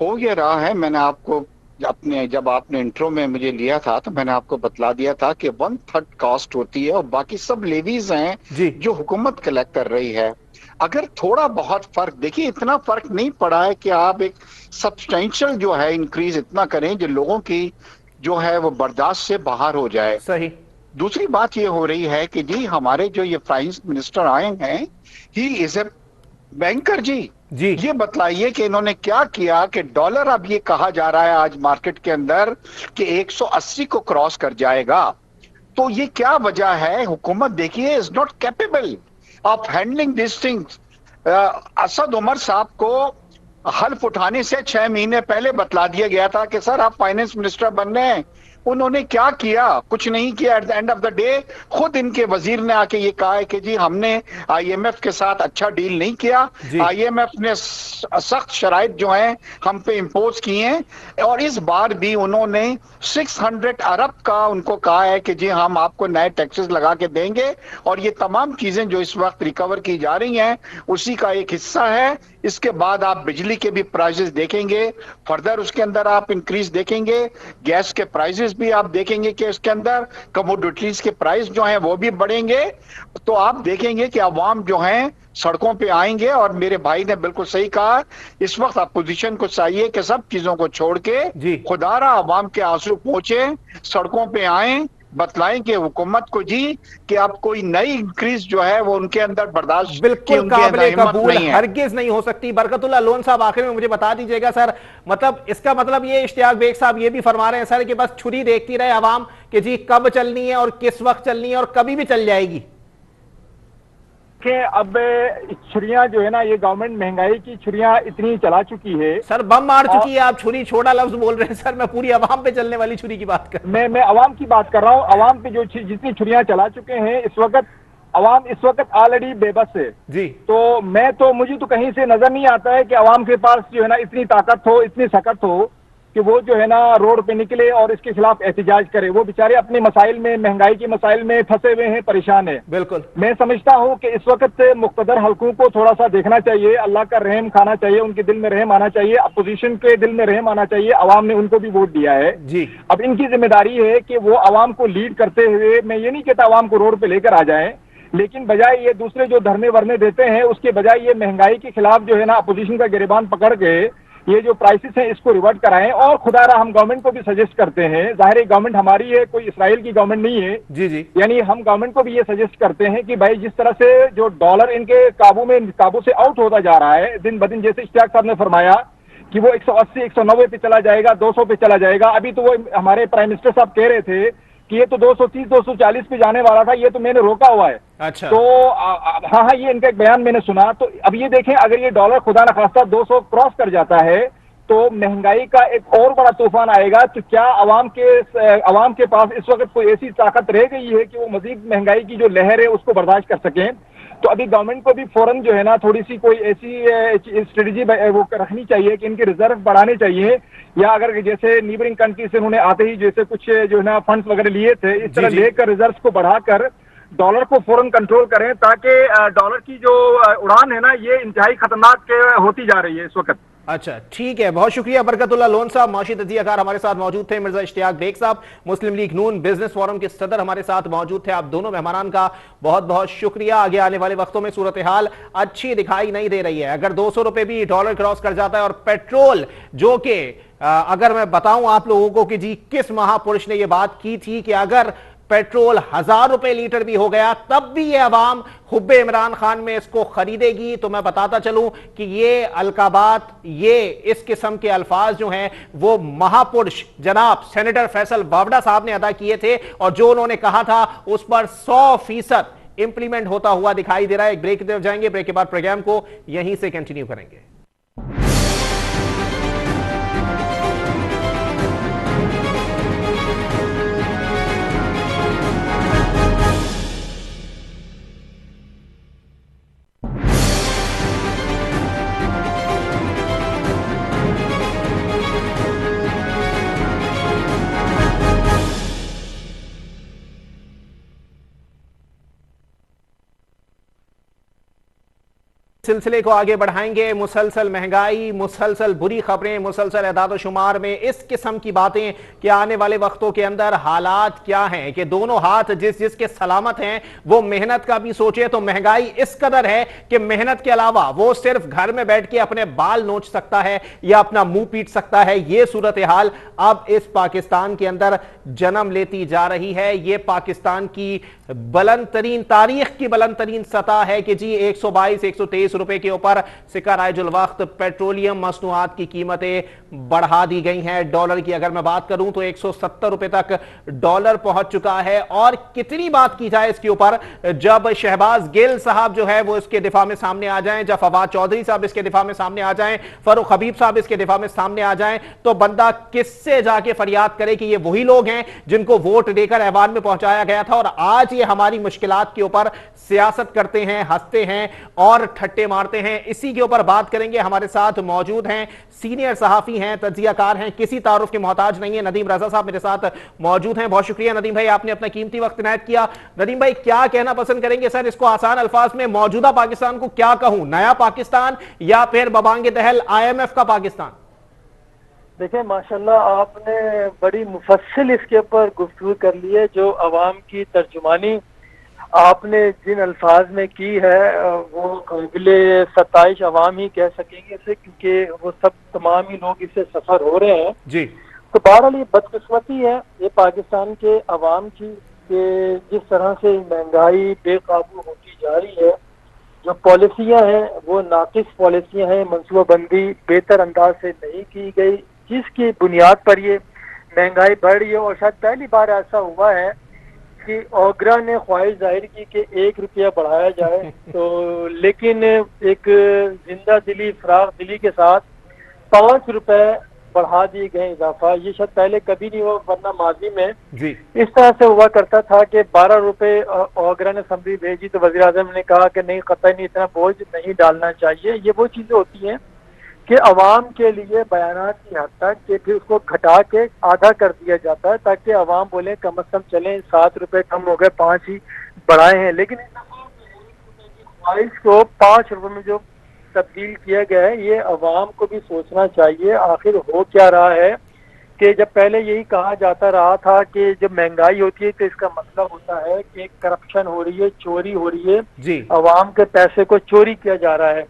हो ये रहा है, मैंने आपको जब आपने इंट्रो में मुझे लिया था तो मैंने आपको बतला दिया था कि 1/3 कॉस्ट होती है और बाकी सब लेवीज हैं जो हुकूमत कलेक्ट कर रही है। अगर थोड़ा बहुत फर्क, देखिए इतना फर्क नहीं पड़ा है कि आप एक सब्सटेंशियल जो है इंक्रीज इतना करें जो लोगों की जो है वो बर्दाश्त से बाहर हो जाए। सही। दूसरी बात ये हो रही है कि जी हमारे जो ये प्राइम मिनिस्टर आए हैं, ही इज ए बैंकर जी। ये बतलाइए कि इन्होंने क्या किया कि डॉलर अब ये कहा जा रहा है आज मार्केट के अंदर कि 180 को क्रॉस कर जाएगा, तो ये क्या वजह है? हुकूमत देखिए is not capable of handling this things. Asad Umar sahab को हल्फ उठाने से 6 महीने पहले बतला दिया गया था कि सर आप फाइनेंस मिनिस्टर बन रहे हैं, उन्होंने क्या किया? कुछ नहीं किया। At the end of the day खुद इनके वजीर ने आके ये कहा है कि जी हमने आईएमएफ के साथ अच्छा डील नहीं किया, आईएमएफ ने सख्त शराइत जो है हम पे इम्पोज किए हैं, और इस बार भी उन्होंने 600 अरब का उनको कहा है कि जी हम आपको नए टैक्सेस लगा के देंगे, और ये तमाम चीजें जो इस वक्त रिकवर की जा रही हैं उसी का एक हिस्सा है। इसके बाद आप बिजली के भी प्राइसेस देखेंगे, फर्दर उसके अंदर आप इंक्रीज देखेंगे, गैस के प्राइसेस भी आप देखेंगे कि इसके अंदर कमोडिटीज के प्राइस जो हैं वो भी बढ़ेंगे। तो आप देखेंगे कि अवाम जो हैं सड़कों पे आएंगे। और मेरे भाई ने बिल्कुल सही कहा, इस वक्त अपोजिशन को चाहिए कि सब चीजों को छोड़ के खुदारा अवाम के आंसू पहुंचे, सड़कों पे आए, बतलाएं कि हुकूमत को जी कि अब कोई नई इंक्रीज जो है वो उनके अंदर बर्दाश्त बिल्कुल काबिले कबूल हरगिज नहीं हो सकती। बरकतुल्लाह लोन साहब आखिर में मुझे बता दीजिएगा सर, मतलब इसका मतलब ये इश्तियाक बेग साहब ये भी फरमा रहे हैं सर कि बस छुरी देखती रहे अवाम कि जी कब चलनी है और किस वक्त चलनी है और कभी भी चल जाएगी। अब छुरियां जो है ना, ये गवर्नमेंट महंगाई की छुरियां इतनी चला चुकी है सर, बम मार चुकी है। आप छुरी छोड़ा लफ्ज बोल रहे हैं सर, मैं पूरी अवाम पे चलने वाली छुरी की बात कर मैं अवाम की बात कर रहा हूँ। अवाम पे जो जितनी छुरियां चला चुके हैं इस वक्त, अवाम इस वक्त ऑलरेडी बेबस है जी। तो मुझे तो कहीं से नजर नहीं आता है कि अवाम के पास जो है ना इतनी ताकत हो, इतनी सकत हो कि वो जो है ना रोड पे निकले और इसके खिलाफ एहतजाज करे। वो बेचारे अपने मसाइल में, महंगाई के मसाइल में फंसे हुए हैं, परेशान है। बिल्कुल, मैं समझता हूं कि इस वक्त मुक़्तदर हल्कों को थोड़ा सा देखना चाहिए, अल्लाह का रहम खाना चाहिए, उनके दिल में रहम आना चाहिए, अपोजिशन के दिल में रहम आना चाहिए। अवाम ने उनको भी वोट दिया है जी। अब इनकी जिम्मेदारी है कि वो अवाम को लीड करते हुए, मैं ये नहीं कहता अवाम को रोड पे लेकर आ जाए, लेकिन बजाय ये दूसरे जो धरने वरने देते हैं उसके बजाय ये महंगाई के खिलाफ जो है ना अपोजिशन का गिरबान पकड़ के ये जो प्राइसेस हैं इसको रिवर्ट कराएं। और खुदारा हम गवर्नमेंट को भी सजेस्ट करते हैं, जाहिर है गवर्नमेंट हमारी है, कोई इसराइल की गवर्नमेंट नहीं है जी जी, यानी हम गवर्नमेंट को भी ये सजेस्ट करते हैं कि भाई जिस तरह से जो डॉलर इनके काबू से आउट होता जा रहा है दिन ब दिन, जैसे इश्तियाक साहब ने फरमाया कि वो 180 190 पे चला जाएगा, 200 पे चला जाएगा। अभी तो वो हमारे प्राइम मिनिस्टर साहब कह रहे थे कि ये तो 230 240 पे जाने वाला था, ये तो मैंने रोका हुआ है। अच्छा। तो हाँ, ये इनका एक बयान मैंने सुना। तो अब ये देखें, अगर ये डॉलर खुदा न खास्ता 200 क्रॉस कर जाता है तो महंगाई का एक और बड़ा तूफान आएगा। तो क्या अवाम के पास इस वक्त कोई ऐसी ताकत रह गई है कि वो मजीद महंगाई की जो लहर है उसको बर्दाश्त कर सकें? तो अभी गवर्नमेंट को भी फौरन जो है ना थोड़ी सी कोई ऐसी स्ट्रेटजी वो रखनी चाहिए कि इनके रिजर्व बढ़ाने चाहिए, या अगर जैसे नीबरिंग कंट्री से उन्होंने आते ही जैसे कुछ जो है ना फंड्स वगैरह लिए थे, इस तरह लेकर रिजर्व को बढ़ाकर डॉलर को फौरन कंट्रोल करें, ताकि डॉलर की जो उड़ान है ना ये इंतहाई खतरनाक होती जा रही है इस वक्त। अच्छा, ठीक है, बहुत शुक्रिया बरकतुल्लाह लोन साहब। मौशी तजियाकार हमारे साथ मौजूद थे। मिर्जा इश्तियाक बेग साहब मुस्लिम लीग नून बिजनेस फोरम के सदर हमारे साथ मौजूद थे। आप दोनों मेहमानान का बहुत बहुत शुक्रिया। आगे आने वाले वक्तों में सूरत हाल अच्छी दिखाई नहीं दे रही है। अगर 200 रुपए भी डॉलर क्रॉस कर जाता है और पेट्रोल, जो कि अगर मैं बताऊं आप लोगों को कि जी किस महापुरुष ने यह बात की थी कि अगर पेट्रोल 1000 रुपए लीटर भी हो गया तब भी ये अवाम हुब्बे इमरान खान में इसको खरीदेगी। तो मैं बताता चलूं कि ये अलकाबात, ये इस किस्म के अल्फाज जो हैं वो महापुरुष जनाब सेनेटर फैसल बावड़ा साहब ने अदा किए थे, और जो उन्होंने कहा था उस पर 100% इंप्लीमेंट होता हुआ दिखाई दे रहा है। एक ब्रेक की तरफ जाएंगे, ब्रेक के बाद प्रोग्राम को यहीं से कंटिन्यू करेंगे। सिलसिले को आगे बढ़ाएंगे। मुसलसल महंगाई, मुसलसल बुरी खबरें, मुसलसल एदाद शुमार में इस किस्म की बातें कि आने वाले वक्तों के अंदर हालात क्या हैं कि दोनों हाथ जिसके सलामत हैं वो मेहनत का भी सोचे। तो महंगाई इस कदर है कि मेहनत के अलावा वो सिर्फ घर में बैठ के अपने बाल नोच सकता है या अपना मुंह पीट सकता है। ये सूरत हाल अब इस पाकिस्तान के अंदर जन्म लेती जा रही है। ये पाकिस्तान की बुलंद तरीन, तारीख की बुलंद तरीन सतह है कि जी 122 123 रुपए के ऊपर सिकर आइजुल वक्त पेट्रोलियम मसनूआत की कीमतें बढ़ा दी गई हैं। डॉलर की अगर मैं बात करूं तो 170 रुपए तक डॉलर पहुंच चुका है। और कितनी बात की जाए इसके ऊपर, जब शहबाज गिल साहब जो है वो इसके दिफा में सामने आ जाएं, जब फवाद चौधरी साहब इसके दिफा में सामने आ जाएं, फरूख हबीब साहब इसके दिफा में सामने आ जाएं, तो बंदा किससे जाके फरियाद करे कि ये वही लोग हैं जिनको वोट देकर ऐवान में पहुंचाया गया था और आज ये हमारी मुश्किलात के ऊपर सियासत करते हैं, हंसते हैं और ठट्टे मारते हैं। इसी के ऊपर बात करेंगे। हमारे साथ मौजूद हैं, सीनियर सहाफी हैं, तज्जियाकार हैं, किसी तारुफ के मोहताज नहीं है, नदीम रजा साहब मेरे साथ मौजूद हैं। बहुत शुक्रिया नदीम भाई, आपने अपना कीमती वक्त इनायत किया। नदीम भाई, क्या कहना पसंद करेंगे सर इसको आसान अल्फाज में, मौजूदा पाकिस्तान को क्या कहूं, नया पाकिस्तान या फिर बबांगे दहल IMF का पाकिस्तान? देखिए माशाल्लाह आपने बड़ी मुफस्सिल इसके ऊपर गुफ्तगू कर ली है। जो अवाम की तर्जुमानी आपने जिन अल्फाज में की है वो काबिले सताइश अवाम ही कह सकेंगे इसे, क्योंकि वो सब तमाम ही लोग इससे सफर हो रहे हैं जी। तो बहरहाल ये बदकिस्मती है ये पाकिस्तान के अवाम की कि जिस तरह से महंगाई बेकाबू होती जा रही है, जो पॉलिसियां हैं वो नाकिस पॉलिसियां हैं, मनसूबाबंदी बेहतर अंदाज से नहीं की गई, जिसकी बुनियाद पर ये महंगाई बढ़ रही है। और शायद पहली बार ऐसा हुआ है कि ओगरा ने ख्वाहिश जाहिर की कि 1 रुपया बढ़ाया जाए तो लेकिन एक जिंदा दिली फराग दिली के साथ 5 रुपए बढ़ा दिए गए इजाफा। ये शायद पहले कभी नहीं हुआ, वरना माजी में जी इस तरह से हुआ करता था कि 12 रुपए ओगरा ने समरी भेजी तो वज़ीर आज़म ने कहा कि नहीं कतई नहीं, इतना बोझ नहीं डालना चाहिए। ये वो चीजें होती हैं कि अवाम के लिए बयानात की हद तक कि फिर उसको घटा के आधा कर दिया जाता है ताकि अवाम बोले कम से कम चलें 7 रुपए कम हो गए, 5 ही बढ़ाए हैं। लेकिन ख्वाहिश को 5 रुपए में जो तब्दील किया गया है, ये अवाम को भी सोचना चाहिए आखिर हो क्या रहा है। कि जब पहले यही कहा जाता रहा था कि जब महंगाई होती है तो इसका मतलब होता है कि करप्शन हो रही है, चोरी हो रही है जी, अवाम के पैसे को चोरी किया जा रहा है।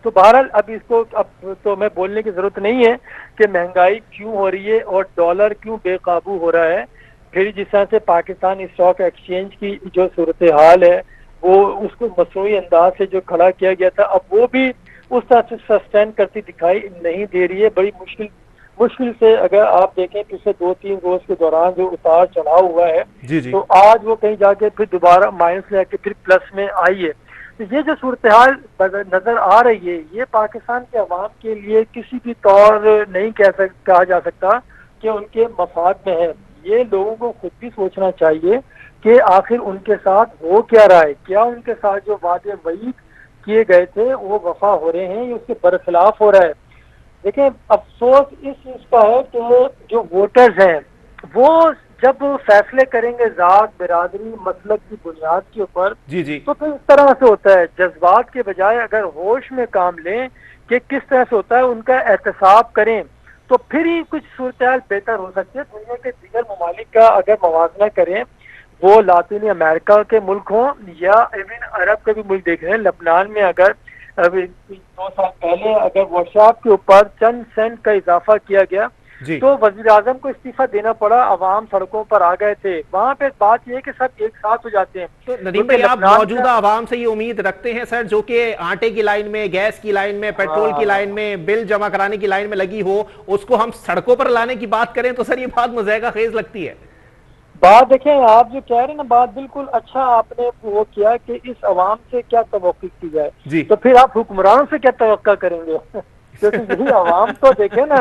तो बहरहाल अब इसको अब तो मैं बोलने की जरूरत नहीं है कि महंगाई क्यों हो रही है और डॉलर क्यों बेकाबू हो रहा है। फिर जिस तरह से पाकिस्तान स्टॉक एक्सचेंज की जो सूरत हाल है वो उसको मसनूई अंदाज से जो खड़ा किया गया था, अब वो भी उस तरह से सस्टेन करती दिखाई नहीं दे रही है। बड़ी मुश्किल से अगर आप देखें पिछले 2-3 रोज के दौरान जो उतार चढ़ाव हुआ है जी, जी। तो आज वो कहीं जाके फिर दोबारा माइनस लेके फिर प्लस में आई है। तो ये जो सूरत हाल नजर आ रही है ये पाकिस्तान के अवाम के लिए किसी भी तौर नहीं कहा जा सकता कि उनके मफाद में है। ये लोगों को खुद भी सोचना चाहिए कि आखिर उनके साथ हो क्या रहा है, क्या उनके साथ जो वादे वईद किए गए थे वो वफा हो रहे हैं या उसके बरखिलाफ हो रहा है। देखिए अफसोस इस चीज का है कि जो वोटर्स हैं वो जब फैसले करेंगे जात बिरादरी मसलक की बुनियाद के ऊपर जी, जी। तो फिर इस तरह से होता है, जज्बात के बजाय अगर होश में काम लें कि किस तरह से होता है उनका एहतसाब करें तो फिर ही कुछ सूरत बेहतर हो सकती है। दुनिया के दीगर ममालिक का अगर मवाजना करें, वो लातीनी अमेरिका के मुल्क हों या इवन अरब के भी मुल्क देख रहे हैं। लबनान में अगर अभी 2 साल पहले अगर व्हाट्सएप के ऊपर चंद सेंट का इजाफा किया गया तो वजीर आजम को इस्तीफा देना पड़ा, अवाम सड़कों पर आ गए थे। वहाँ पे बात यह कि सब एक साथ हो जाते हैं। तो नदीम भाई आप मौजूदा अवाम से ये उम्मीद रखते हैं सर जो कि आटे की लाइन में, गैस की लाइन में, पेट्रोल की लाइन में, बिल जमा कराने की लाइन में लगी हो, उसको हम सड़कों पर लाने की बात करें तो सर ये बात मुज़ैगा खेज लगती है। बात देखें आप जो कह रहे हैं ना, बात बिल्कुल अच्छा आपने वो किया कि इस अवाम से क्या तवक्को की जाए, तो फिर आप हुक्मरान से क्या तवक्को करेंगे क्योंकि यही अवाम तो देखे ना,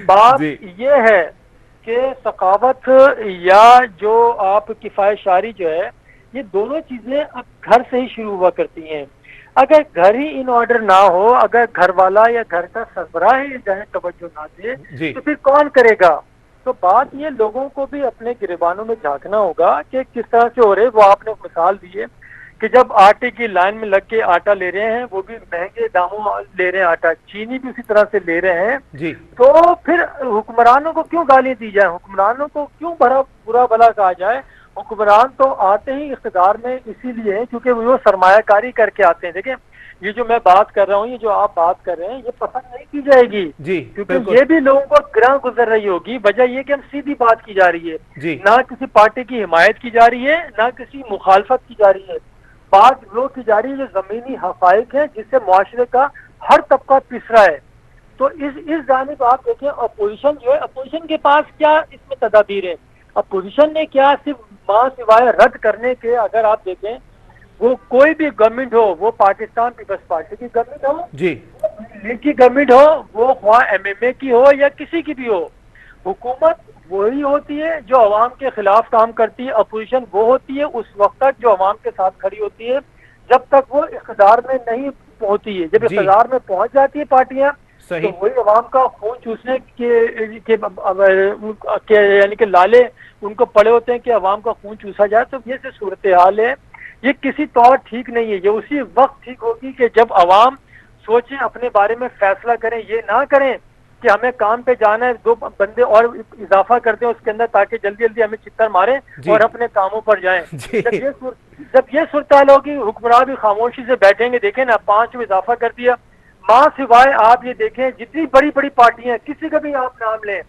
बात ये है कि सखावत या जो आप किफायतशारी जो है ये दोनों चीजें अब घर से ही शुरू हुआ करती हैं। अगर घर ही इन ऑर्डर ना हो, अगर घर वाला या घर का सरबराह ही जाए तवज्जो ना दे तो फिर कौन करेगा। तो बात ये लोगों को भी अपने गिरबानों में झांकना होगा कि किस तरह से हो रहे। वो आपने मिसाल दी है कि जब आटे की लाइन में लग के आटा ले रहे हैं वो भी महंगे दामों ले रहे हैं, आटा चीनी भी उसी तरह से ले रहे हैं जी। तो फिर हुक्मरानों को क्यों गाली दी जाए, हुक्मरानों को क्यों बुरा भला कहा जाए। हुक्मरान तो आते ही इख्तिदार में इसीलिए हैं क्योंकि वो सरमायाकारी करके आते हैं। देखिए ये जो मैं बात कर रहा हूँ, ये जो आप बात कर रहे हैं, ये पसंद नहीं की जाएगी जी, क्योंकि ये भी लोगों को ग्रह गुजर रही होगी। वजह ये कि हम सीधी बात की जा रही है, ना किसी पार्टी की हिमायत की जा रही है, ना किसी मुखालफत की जा रही है। बात वो की जा रही है जो जमीनी हकाइक है जिससे मुआशरे का हर तबका पिसरा है। तो इस जानिब आप देखें, अपोजिशन जो है, अपोजिशन के पास क्या इसमें तदाबीर है? अपोजिशन ने क्या सिर्फ मां सिवाय रद्द करने के, अगर आप देखें वो कोई भी गवर्नमेंट हो, वो पाकिस्तान पीपल्स पार्टी की गवर्नमेंट हो जी, लीग की गवर्नमेंट हो, वो ख्वाह MMA की हो या किसी की भी हो, हुकूमत वही होती है जो अवाम के खिलाफ काम करती है। अपोजिशन वो होती है उस वक्त तक जो अवाम के साथ खड़ी होती है, जब तक वो इख्तिदार में नहीं पहुंचती है। जब इख्तिदार में पहुंच जाती है पार्टियां, तो वही अवाम का खून चूसने के यानी कि लाले उनको पड़े होते हैं कि अवाम का खून चूसा जाए। तो ये सूरत हाल है, ये किसी तौर ठीक नहीं है। ये उसी वक्त ठीक होगी कि जब अवाम सोचें, अपने बारे में फैसला करें, ये ना करें कि हमें काम पे जाना है, 2 बंदे और इजाफा कर दें उसके अंदर ताकि जल्दी जल्दी हमें चित्तर मारें और अपने कामों पर जाएं। जब ये सूरत हाल होगी, हुक्मरान भी खामोशी से बैठेंगे। देखें ना, 5 में इजाफा कर दिया, मां सिवाय आप ये देखें जितनी बड़ी बड़ी पार्टियां, किसी का भी आप नाम लें,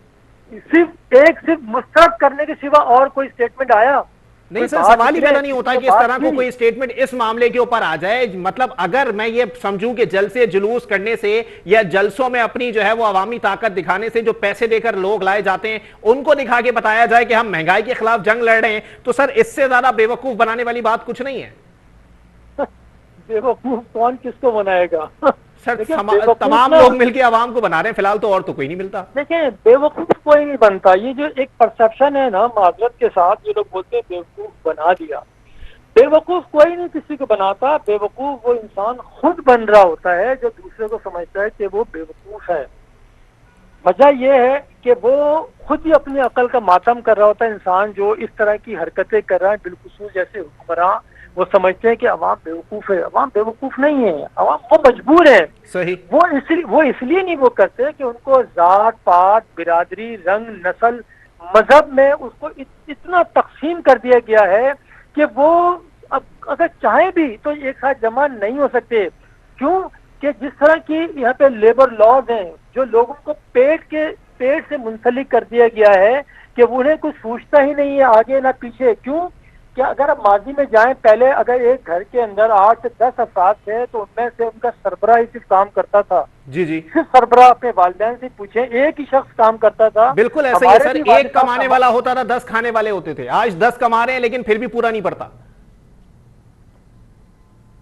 सिर्फ मुस्तरद करने के सिवा और कोई स्टेटमेंट आया नहीं सर, सवाल ही पैदा नहीं होता कि इस तरह को कोई स्टेटमेंट इस मामले के ऊपर आ जाए। मतलब अगर मैं ये समझूं कि जलसे जुलूस करने से या जलसों में अपनी जो है वो अवामी ताकत दिखाने से जो पैसे देकर लोग लाए जाते हैं उनको दिखा के बताया जाए कि हम महंगाई के खिलाफ जंग लड़ रहे हैं, तो सर इससे ज्यादा बेवकूफ बनाने वाली बात कुछ नहीं है। बेवकूफ कौन किसको बनाएगा? सर तमाम लोग मिलकर आवाम को बना रहे हैं फिलहाल, तो और तो कोई नहीं मिलता। देखिए बेवकूफ कोई नहीं बनता। ये जो एक परसेप्शन है ना, माजरत के साथ, ये लोग बोलते हैं बेवकूफ बना दिया। बेवकूफ कोई नहीं किसी को बनाता। बेवकूफ वो इंसान खुद बन रहा होता है जो दूसरे को समझता है कि वो बेवकूफ है। वजह यह है कि वो खुद ही अपनी अकल का मातम कर रहा होता है। इंसान जो इस तरह की हरकतें कर रहा है, बिलखुसूस जैसे हुक्मरान, वो समझते हैं कि अवाम बेवकूफ है। अवाम बेवकूफ नहीं है, अवाम वो मजबूर है। सही। वो इसलिए नहीं वो करते कि उनको जात पात, बिरादरी, रंग, नस्ल, मजहब में उसको इतना तकसीम कर दिया गया है कि वो अब अगर चाहे भी तो एक साथ जमा नहीं हो सकते। क्यों? कि जिस तरह की यहाँ पे लेबर लॉज हैं, जो लोगों को पेट से मुंसलिक कर दिया गया है कि उन्हें कुछ सोचता ही नहीं है आगे ना पीछे। क्यों? क्या अगर आप माजी में जाएं, पहले अगर एक घर के अंदर 8 से 10 अफराद थे तो उनमें से उनका सरबराह ही सिर्फ काम करता था। जी जी, सिर्फ सरबराह अपने वालिदैन से पूछें, एक ही शख्स काम करता था। बिल्कुल ऐसा ही है सर, एक कमाने वाला होता था, 10 खाने वाले होते थे। आज 10 कमा रहे हैं लेकिन फिर भी पूरा नहीं पड़ता।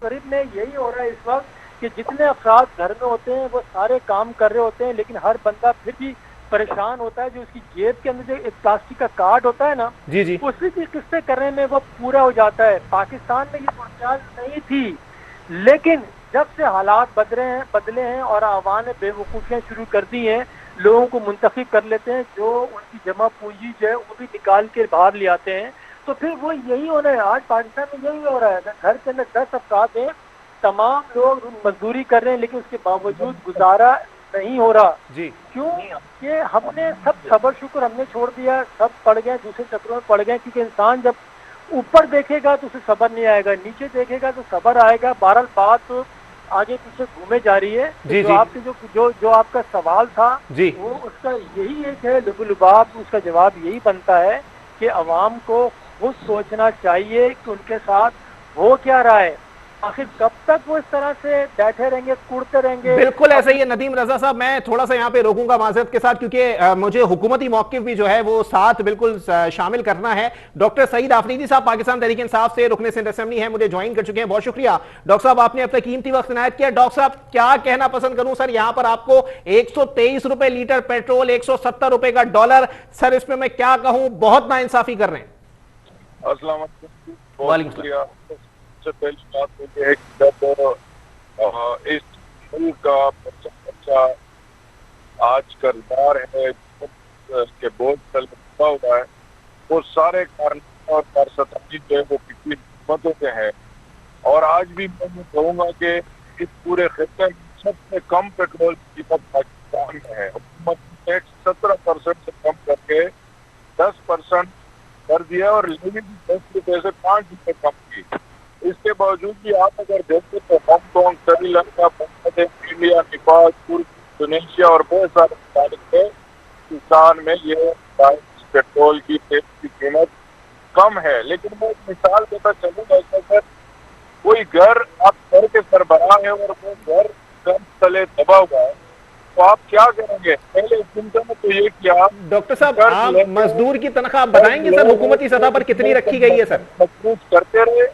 गरीब में यही हो रहा है इस वक्त कि जितने अफराद घर में होते हैं वो सारे काम कर रहे होते हैं, लेकिन हर बंदा फिर भी परेशान होता है। जो उसकी जेब के अंदर जो एक प्लास्टिक का कार्ड होता है ना, जी जी, उसी की किस्से करने में वो पूरा हो जाता है। पाकिस्तान में ये सूरत नहीं थी, लेकिन जब से हालात बदले हैं और आवाम ने बेवकूफियां शुरू कर दी हैं, लोगों को मुंतखब कर लेते हैं, जो उनकी जमा पूंजी जो है वो भी निकाल के बाहर ले आते हैं। तो फिर वो यही हो रहा है। आज पाकिस्तान में यही हो रहा है। घर के अंदर 10 अफराद हैं, तमाम लोग मजदूरी कर रहे हैं, लेकिन उसके बावजूद गुजारा नहीं हो रहा। जी। क्यों? कि हमने सब सबर शुक्र हमने छोड़ दिया, सब पड़ गए, दूसरे चक्रों में पड़ गए। क्योंकि इंसान जब ऊपर देखेगा तो उसे सबर नहीं आएगा, नीचे देखेगा तो सबर आएगा। बहरहाल बात तो आगे पीछे घूमे जा रही है। जी, जो आपके जो आपका सवाल था जी, वो उसका यही एक है लुबुलुबाब। उसका जवाब यही बनता है कि अवाम को खुद सोचना चाहिए कि उनके साथ हो क्या रहा है। आखिर कब तक वो इस तरह से बैठे रहेंगे, कूदते रहेंगे? बिल्कुल ऐसा ही है नदीम रजा साहब। मैं थोड़ा सा यहाँ पे रोकूंगा माजरत के साथ, क्योंकि मुझे हुकूमती मौक़िफ़ भी जो है वो साथ बिल्कुल शामिल करना है। डॉक्टर सईद आफरीदी साहब पाकिस्तान तहरीक इंसाफ से रुकने सिंध असेंबली है, मुझे ज्वाइन कर चुके हैं। बहुत शुक्रिया डॉक्टर साहब, आपने अपना कीमती वक्त इनायत किया। डॉक्टर साहब क्या कहना पसंद करूं सर, यहाँ पर आपको 123 रुपए लीटर पेट्रोल, 170 रुपए का डॉलर, सर इसमें मैं क्या कहूं, बहुत नाइंसाफी कर रहे हैं। सबसे पहली बात तो यह है कि जब इस मुल्क का बच्चा आज कर्जदार है, के बोझ तल में हुआ है, वो सारे कारण और कारसतानी जो है वो पिछली हुकूमतों के हैं। और आज भी मैं कहूँगा कि इस पूरे खित्ते में सबसे कम पेट्रोल की कीमत पाकिस्तान में है। हुकूमत टैक्स 17% से कम करके 10% कर दिया और लेवी भी 10 रुपए से 5 रुपए कम की। इसके बावजूद भी आप अगर देखें तो हांगकॉन्ग, श्रीलंका, बांग्लादेश, इंडिया, नेपाल, तुर्की, इंडोनेशिया और बहुत सारे मुल्क में पाकिस्तान में ये पेट्रोल की तेल की कीमत कम है। लेकिन मैं एक मिसाल देता चलूंगा, अगर कोई घर आप घर के सरबराह है और वो घर कर्ज तले दबा हुआ है तो आप क्या करेंगे? पहले चिंता में तो ये किया। डॉक्टर साहब, आप मजदूर की तनख्वाह बताएंगे सर हुकूमती सतह पर कितनी रखी गई है सर? मजबूत करते रहे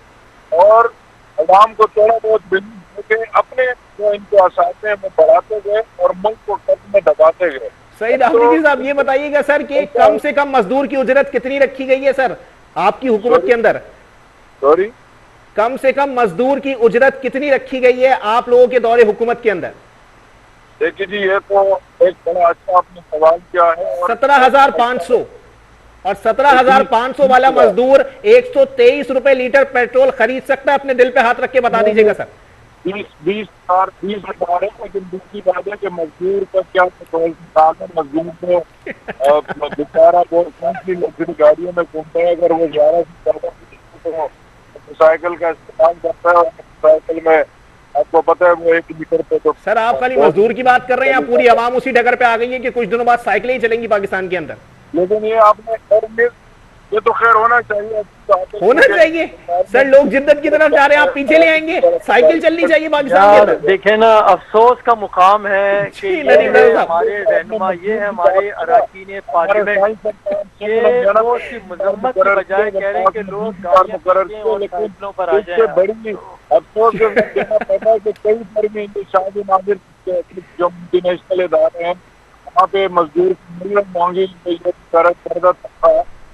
और अवाम को थोड़ा बहुत बिजली अपने जो इनको आसाते हैं वो बढ़ाते गए और मुल्क को कर्ज में दबाते गए। सईद आफरीदी साहब, ये बताइएगा सर कि कम से कम मजदूर की उजरत कितनी रखी गई है सर आपकी हुकूमत के अंदर? सॉरी, कम से कम मजदूर की उजरत कितनी रखी गई है आप लोगों के दौरे हुकूमत के अंदर? देखिए जी, ये तो एक बड़ा अच्छा आपने सवाल किया है। 17,500 और 17,500 वाला मजदूर 123 रुपए लीटर पेट्रोल खरीद सकता है? अपने दिल पे हाथ रख के बता दीजिएगा सर। 20,000 है, लेकिन दूसरी बात है कि मजदूर का क्या पेट्रोल मजदूर को बेचारा वो लग्जरी गाड़ियों में घूमता है। अगर वो 11 से ज्यादा मोटरसाइकिल का इस्तेमाल करता है और मोटरसाइकिल में आपको पता है वो 1 लीटर पे तो। सर, आप खाली मजदूर की बात कर रहे हैं या पूरी आवाम उसी डगर पे आ गई है कि कुछ दिनों बाद साइकिलें ही चलेंगी पाकिस्तान के अंदर? लेकिन ये आपने ये तो खैर होना चाहिए, होना चाहिए सर। लोग जिद्दत की तरफ जा रहे हैं, आप पीछे ले आएंगे। साइकिल चलनी चाहिए पाकिस्तान के अंदर। देखे ना, अफसोस का मुकाम है कि हमारे रहनुमा, ये है हमारे अरकान पार्लियामेंट, ये वो उसकी मजम्मत के बजाय कह रहे हैं कि लोग साइकिलों पर आ जाए। बड़ी अफसोस पता है कि कई बार में शादी नाजिर जो मल्टीनेशनल इदारे हैं वहाँ पे मजदूर मांगी था,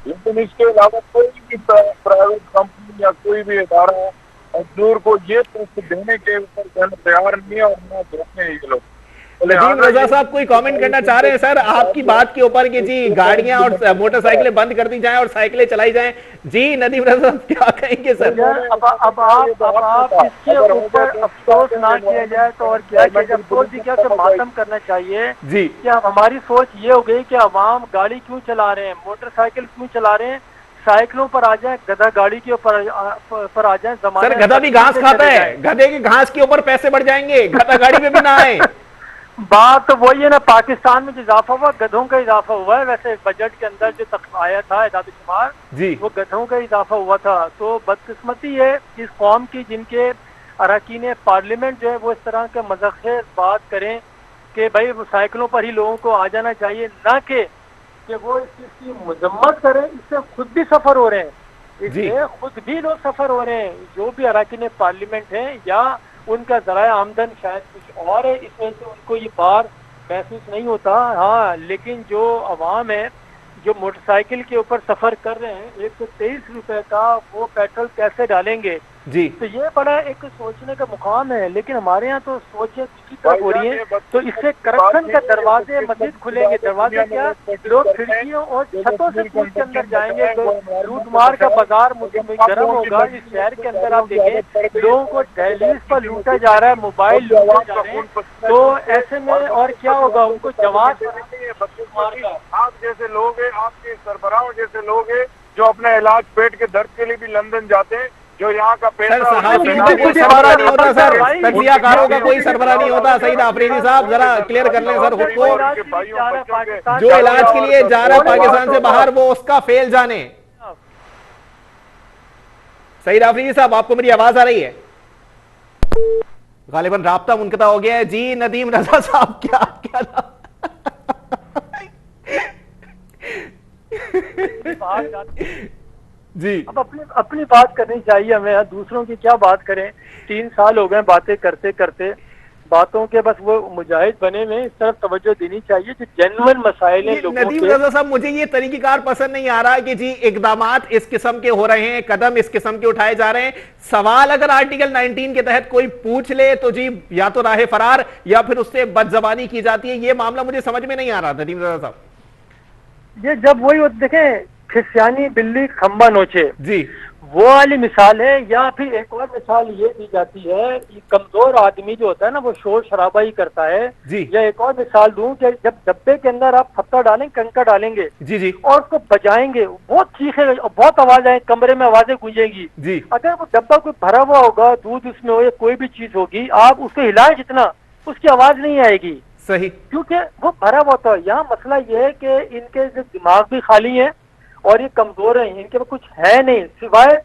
लेकिन इसके अलावा कोई भी प्राइवेट कंपनी या कोई भी इदारा मजदूर को ये टैक्स देने के ऊपर तैयार नहीं है और ना देते हैं ये लोग। नदीम रजा साहब कोई कमेंट करना चाह रहे हैं सर आपकी बात के ऊपर कि जी गाड़ियां और मोटरसाइकिलें बंद कर दी जाएं और साइकिलें चलाई जाएं? जी नदीम रजा साहब क्या कहेंगे सर? अब आप इसके ऊपर अफसोस ना किया जाए तो और क्या किया जाए? अफसोस भी क्या मातम करना चाहिए जी। क्या हमारी सोच ये हो गई कि अवाम गाड़ी क्यों चला रहे हैं, मोटरसाइकिल क्यों चला रहे हैं? साइकिलों पर आ जाए, गधा गाड़ी के ऊपर आ जाए। सर, गधा भी घास खाता है, गधे के घास के ऊपर पैसे बढ़ जाएंगे, गधा गाड़ी में भी ना आए। बात तो वही है ना, पाकिस्तान में जो इजाफा हुआ गधों का इजाफा हुआ है। वैसे बजट के अंदर जो तक आया था इदाद शुमार जी, वो गधों का इजाफा हुआ था। तो बदकिस्मती है इस कौम की जिनके अरकान पार्लियामेंट जो है वो इस तरह के मज़ाक़ बात करें कि भाई साइकिलों पर ही लोगों को आ जाना चाहिए, ना कि वो इस चीज़ की मजम्मत करें। इससे खुद भी सफ़र हो रहे हैं, इससे खुद भी लोग सफ़र हो रहे हैं जो भी अरकान पार्लियामेंट हैं या उनका ज़राए आमदन शायद कुछ और है, इसमें से उनको ये बार महसूस नहीं होता। हाँ, लेकिन जो अवाम है जो मोटरसाइकिल के ऊपर सफ़र कर रहे हैं 123 रुपए का वो पेट्रोल कैसे डालेंगे जी, तो ये बड़ा एक सोचने का मुकाम है। लेकिन हमारे यहाँ तो सोचें दूसरी तरफ हो रही है, तो इससे करप्शन का दरवाजे मजीद खुलेंगे। दरवाजे क्या, लोग खिड़कियों और छतों से कूद के अंदर जाएंगे, तो लूटमार का बाजार गर्म होगा। इस शहर के अंदर आप देखें लोगों को दहलीज पर लूटा जा रहा है, मोबाइल लूटे जा रहे हैं, तो ऐसे में और क्या होगा? उनको जवाब आप जैसे लोग हैं, आपके सरबराहों जैसे लोग हैं जो अपना इलाज पेट के दर्द के लिए भी लंदन जाते हैं, जो यहाँ का कोई सरबराह नहीं होता सर, तजियाकारों का कोई सरबराह नहीं होता। सईद आफरीदी साहब जरा क्लियर कर लें सर खुद को। जो इलाज के लिए जा रहा है पाकिस्तान से बाहर वो उसका फेल जाने। सईद आफरीदी साहब, आपको मेरी आवाज आ रही है? गालिबन राब्ता मुनक़ता हो गया है। जी नदीम रजा साहब, क्या जी, अब अपनी बात करनी चाहिए हमें, दूसरों की क्या बात करें? 3 साल हो गए बातें करते करते, बातों के बस वो मुजाहिद बने में। इस तरफ तवज्जो देनी चाहिए जो जेन्युइन मसाइल हैं लोगों के। नदीम रजा साहब, मुझे ये तरीक़ेकार पसंद नहीं आ रहा कि जी इक़दामात इस किस्म के हो रहे हैं, कदम इस किस्म के उठाए जा रहे हैं। सवाल अगर आर्टिकल 19 के तहत कोई पूछ ले तो जी या तो राह फरार या फिर उससे बदजबानी की जाती है। ये मामला मुझे समझ में नहीं आ रहा नदीम रजा साहब। ये जब वही देखें खिसियानी बिल्ली खंबा नोचे जी, वो वाली मिसाल है। या फिर एक और मिसाल ये दी जाती है कि कमजोर आदमी जो होता है ना वो शोर शराबा ही करता है। या एक और मिसाल दूं कि जब डब्बे के अंदर आप पत्ता डालेंगे, कंकर डालेंगे जी और उसको बजाएंगे, बहुत चीखेगा, बहुत आवाज आए, कमरे में आवाजें गूंजेंगी। अगर वो डब्बा कोई भरा हुआ होगा, दूध उसमें हो या कोई भी चीज होगी, आप उसको हिलाए जितना, उसकी आवाज नहीं आएगी। सही, क्योंकि वो भरा हुआ होता है। यहाँ मसला ये है कि इनके जो दिमाग भी खाली है और ये कमजोर हैं, इनके पास कुछ है नहीं सिवाय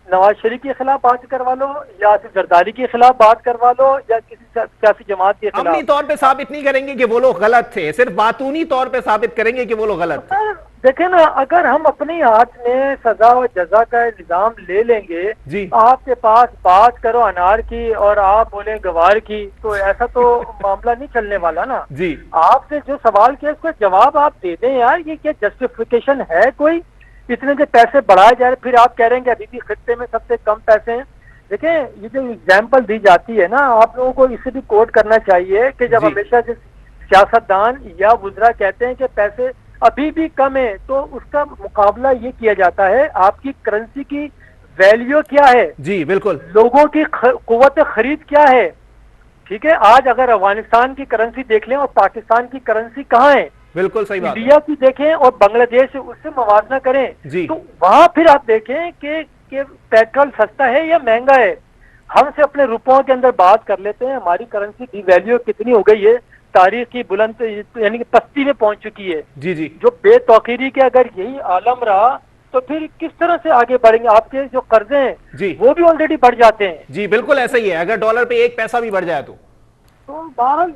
नवाज शरीफ के खिलाफ बात करवा लो, या फिर जरदारी के खिलाफ बात करवा लो, या किसी सियासी जमात के खिलाफ। अमली तौर पे साबित नहीं करेंगे कि वो लोग गलत थे, सिर्फ बातूनी तौर पे साबित करेंगे कि वो लोग गलत थे। देखे ना, अगर हम अपने हाथ में सजा और जजा का निजाम ले लेंगे जी, आपके पास बात करो अनार की और आप बोले गवार की, तो ऐसा तो मामला नहीं चलने वाला ना जी। आपसे जो सवाल किया उसका जवाब आप दे दें यार, ये क्या जस्टिफिकेशन है कोई? इतने जो पैसे बढ़ाए जा रहे, फिर आप कह रहे हैं कि अभी भी खित्ते में सबसे कम पैसे हैं। देखें, ये जो एग्जाम्पल दी जाती है ना, आप लोगों को इसे भी कोट करना चाहिए कि जब हमेशा जो सियासतदान या वुज़रा कहते हैं कि पैसे अभी भी कम है, तो उसका मुकाबला ये किया जाता है आपकी करेंसी की वैल्यू क्या है जी। बिल्कुल, लोगों की कुव्वत खरीद क्या है। ठीक है, आज अगर अफगानिस्तान की करेंसी देख लें और पाकिस्तान की करेंसी कहाँ है, बिल्कुल सही बात, इंडिया की देखें और बांग्लादेश से उससे मुवाजना करें जी, तो वहां फिर आप देखें कि पेट्रोल सस्ता है या महंगा है। हमसे अपने रुपयों के अंदर बात कर लेते हैं, हमारी करेंसी की वैल्यू कितनी हो गई है, तारीख की बुलंद यानी कि पस्ती में पहुंच चुकी है जी जी। जो बेतौकीरी के अगर यही आलम रहा तो फिर किस तरह से आगे बढ़ेंगे? आपके जो कर्जे हैं जी वो भी ऑलरेडी बढ़ जाते हैं जी। बिल्कुल ऐसा ही है, अगर डॉलर पे एक पैसा भी बढ़ जाए तो बहरहाल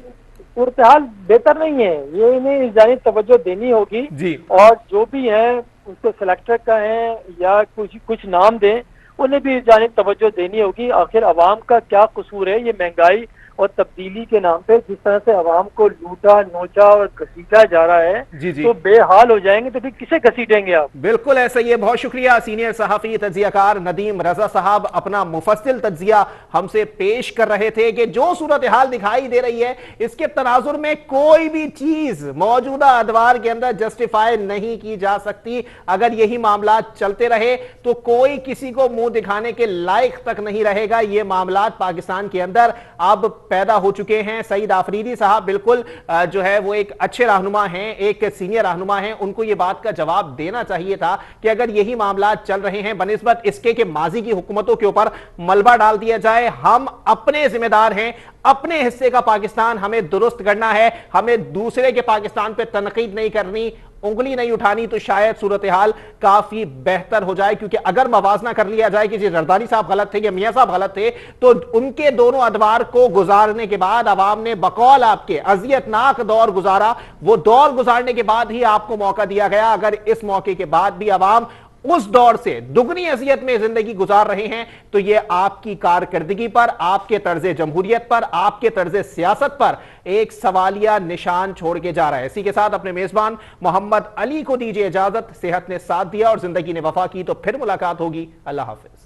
सूरत-ए-हाल बेहतर नहीं है। ये इन्हें इस जानिब तवज्जो देनी होगी जी, और जो भी है उसको सिलेक्टर का है या कुछ नाम दें, उन्हें भी इस जानिब तवज्जो देनी होगी। आखिर अवाम का क्या कसूर है ये महंगाई और तब्दीली के नाम पे जिस तरह से अवाम को लूटा नोचा और घसीटा जा रहा है जी जी, तो बेहाल हो जाएंगे तो फिर किसे घसीटेंगे आप? बिल्कुल ऐसा ही है। बहुत शुक्रिया सीनियर सहाफी तज्जियाकार नदीम रजा साहब, अपना मुफस्सिल तज्जिया हमसे पेश कर रहे थे कि जो सूरत हाल दिखाई दे रही है इसके तनाजुर में कोई भी चीज मौजूदा अदवार के अंदर जस्टिफाई नहीं की जा सकती। अगर यही मामला चलते रहे तो कोई किसी को मुंह दिखाने के लायक तक नहीं रहेगा। ये मामला पाकिस्तान के अंदर अब पैदा हो चुके हैं। सईद आफरीदी साहब बिल्कुल जो है वो एक अच्छे रहनुमा हैं, एक सीनियर रहनुमा हैं, उनको ये बात का जवाब देना चाहिए था कि अगर यही मामला चल रहे हैं बनिस्बत इसके कि माजी की हुकूमतों के ऊपर मलबा डाल दिया जाए, हम अपने जिम्मेदार हैं, अपने हिस्से का पाकिस्तान हमें दुरुस्त करना है, हमें दूसरे के पाकिस्तान पे तनकीद नहीं करनी, उंगली नहीं उठानी, तो शायद सूरत हाल काफी बेहतर हो जाए। क्योंकि अगर मवाजना कर लिया जाए कि जी जरदारी साहब गलत थे या मियां साहब गलत थे, तो उनके दोनों अदवार को गुजारने के बाद अवाम ने बकौल आपके अजियतनाक दौर गुजारा, वो दौर गुजारने के बाद ही आपको मौका दिया गया। अगर इस मौके के बाद भी अवाम उस दौर से दुगनी अजियत में जिंदगी गुजार रहे हैं तो यह आपकी कारकर्दगी पर, आपके तर्जे जमहूरियत पर, आपके तर्जे सियासत पर एक सवालिया निशान छोड़ के जा रहा है। इसी के साथ अपने मेजबान मोहम्मद अली को दीजिए इजाजत। सेहत ने साथ दिया और जिंदगी ने वफा की, तो फिर मुलाकात होगी। अल्लाह हाफिज।